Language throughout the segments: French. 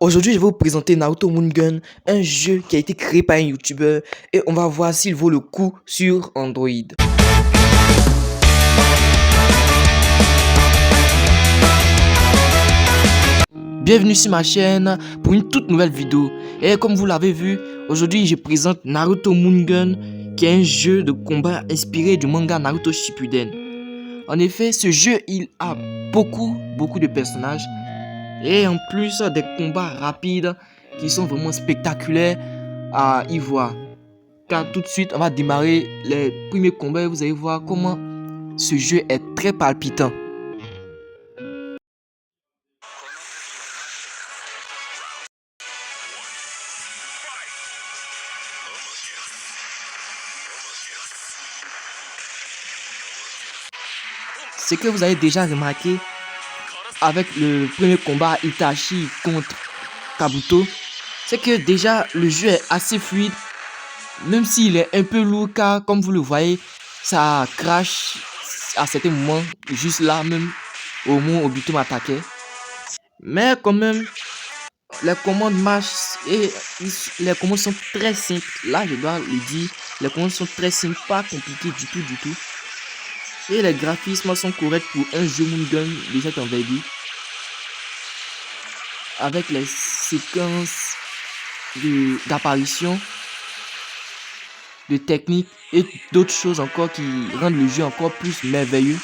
Aujourd'hui, je vais vous présenter Naruto Moongun, un jeu qui a été créé par un YouTuber et on va voir s'il vaut le coup sur Android. Bienvenue sur ma chaîne pour une toute nouvelle vidéo. Et comme vous l'avez vu, aujourd'hui je présente Naruto Moongun, qui est un jeu de combat inspiré du manga Naruto Shippuden. En effet, ce jeu il a beaucoup de personnages et en plus des combats rapides qui sont vraiment spectaculaires à y voir. Car tout de suite on va démarrer les premiers combats et vous allez voir comment ce jeu est très palpitant. Ce que vous avez déjà remarqué avec le premier combat Itachi contre Kabuto, c'est que déjà le jeu est assez fluide, même s'il est un peu lourd car comme vous le voyez, ça crache à certains moments, juste là même au moment où Obito m'attaquait. Mais quand même, les commandes marchent et les commandes sont très simples. Là, je dois le dire, les commandes sont très simples, pas compliquées du tout. Et les graphismes sont corrects pour un jeu Moongun de cette envergure. Avec les séquences d'apparition, de techniques et d'autres choses encore qui rendent le jeu encore plus merveilleux.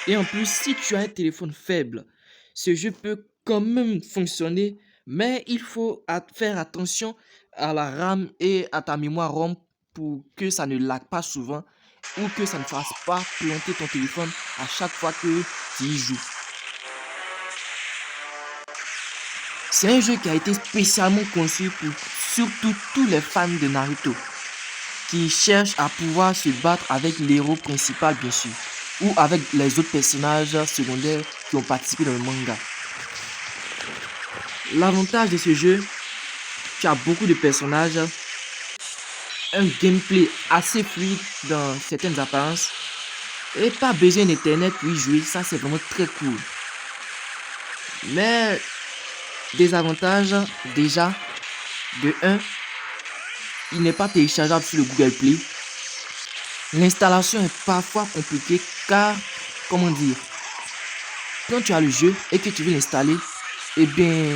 Et en plus, si tu as un téléphone faible, ce jeu peut quand même fonctionner, mais il faut faire attention à la RAM et à ta mémoire ROM pour que ça ne lag pas souvent ou que ça ne fasse pas planter ton téléphone à chaque fois que tu y joues. C'est un jeu qui a été spécialement conçu pour surtout tous les fans de Naruto qui cherchent à pouvoir se battre avec l'héros principal bien sûr ou avec les autres personnages secondaires qui ont participé dans le manga. L'avantage de ce jeu, tu as beaucoup de personnages, un gameplay assez fluide dans certaines apparences et pas besoin d'internet pour y jouer, ça c'est vraiment très cool. Mais des avantages, déjà, de 1, il n'est pas téléchargeable sur le Google Play. L'installation est parfois compliquée car, comment dire, quand tu as le jeu et que tu veux l'installer, eh bien,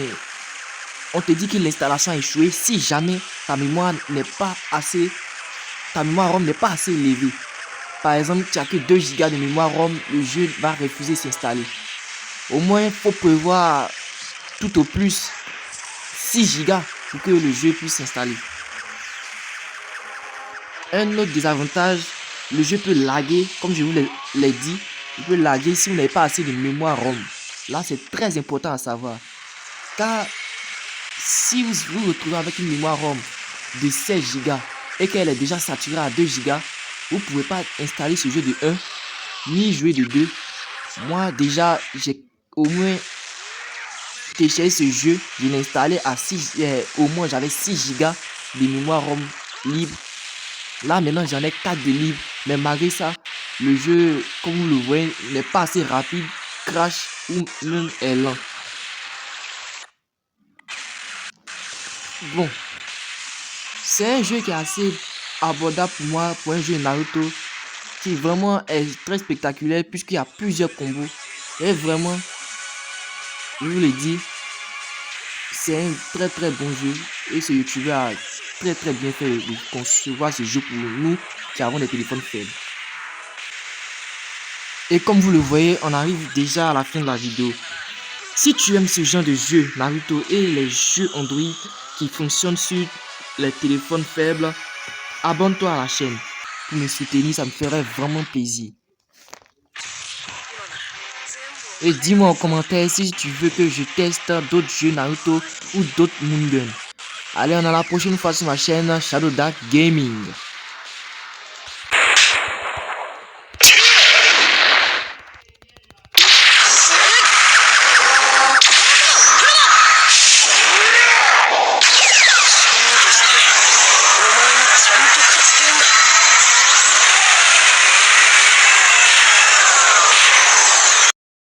on te dit que l'installation a échoué si jamais ta mémoire ROM n'est pas assez élevée. Par exemple, tu n'as que 2 Go de mémoire ROM, le jeu va refuser de s'installer. Au moins, il faut prévoir tout au plus 6 Go pour que le jeu puisse s'installer. Un autre désavantage, le jeu peut laguer, comme je vous l'ai dit, il peut laguer si vous n'avez pas assez de mémoire ROM. Là, c'est très important à savoir. Car si vous vous retrouvez avec une mémoire ROM de 16 Go et qu'elle est déjà saturée à 2 Go, vous ne pouvez pas installer ce jeu de 1 ni jouer de 2. Moi, déjà, j'ai au moins téléchargé ce jeu, je l'ai installé à 6, au moins j'avais 6 Go de mémoire ROM libre. Là maintenant j'en ai 4 de libre, mais malgré ça, le jeu, comme vous le voyez, n'est pas assez rapide, crash ou même est lent. Bon, c'est un jeu qui est assez abordable pour moi, pour un jeu Naruto, qui vraiment est très spectaculaire puisqu'il y a plusieurs combos. Et vraiment, je vous l'ai dit, c'est un très bon jeu et ce YouTuber a très bien fait de concevoir ce jeu pour nous qui avons des téléphones faibles. Et comme vous le voyez, on arrive déjà à la fin de la vidéo. Si tu aimes ce genre de jeu Naruto et les jeux Android qui fonctionnent sur les téléphones faibles, abonne-toi à la chaîne pour me soutenir, ça me ferait vraiment plaisir. Et dis-moi en commentaire si tu veux que je teste d'autres jeux Naruto ou d'autres Moongun. Allez, on a la prochaine fois sur ma chaîne Shadow Dark Gaming.